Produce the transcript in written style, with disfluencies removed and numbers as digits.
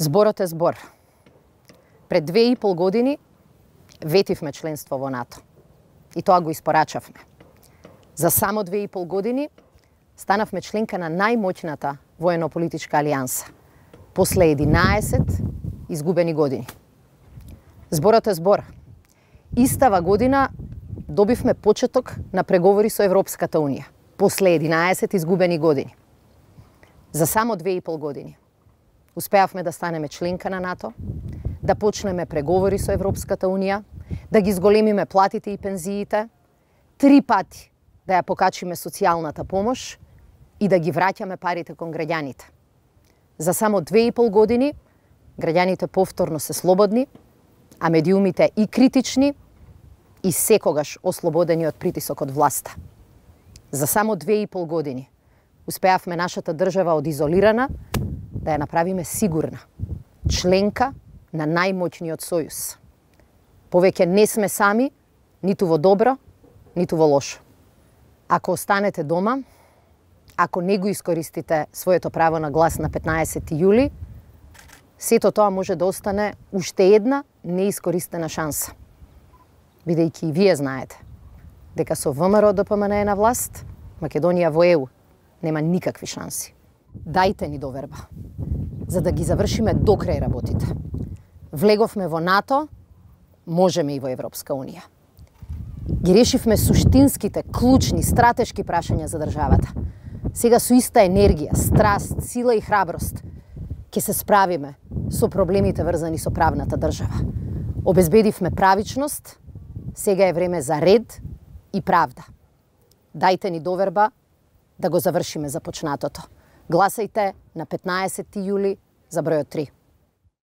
Зборот е збор. Пред 2,5 години ветивме членство во НАТО. И тоа го испорачавме. За само 2,5 години станавме членка на најмоќната воено-политичка алијанса. После 11 изгубени години. Зборот е збор. Истава година добивме почеток на преговори со Европската Унија. После 11 изгубени години. За само 2,5 години успеавме да станеме членка на НАТО, да почнеме преговори со Европската Унија, да ги зголемиме платите и пензиите, 3 пати да ја покачиме социјалната помош и да ги враќаме парите кон граѓаните. За само 2,5 години граѓаните повторно се слободни, а медиумите и критични и секогаш ослободени од притисок од власта. За само 2,5 години успеавме нашата држава од изолирана да ја направиме сигурна, членка на најмоćниот сојуз. Повеќе не сме сами, ниту во добро, ниту во лошо. Ако останете дома, ако не го искористите своето право на глас на 15 јули, сето тоа може да остане уште една неискористена шанса. Бидејќи и вие знаете дека со ВМРО ДПМН на власт, Македонија во ЕУ нема никакви шанси. Дајте ни доверба, за да ги завршиме до крај работите. Влеговме во НАТО, можеме и во Европска Унија. Ги решивме суштинските, клучни, стратешки прашања за државата. Сега со иста енергија, страст, сила и храброст ќе се справиме со проблемите врзани со правната држава. Обезбедивме правичност, сега е време за ред и правда. Дајте ни доверба да го завршиме започнатото. Гласајте на 15 јули за бројот 3.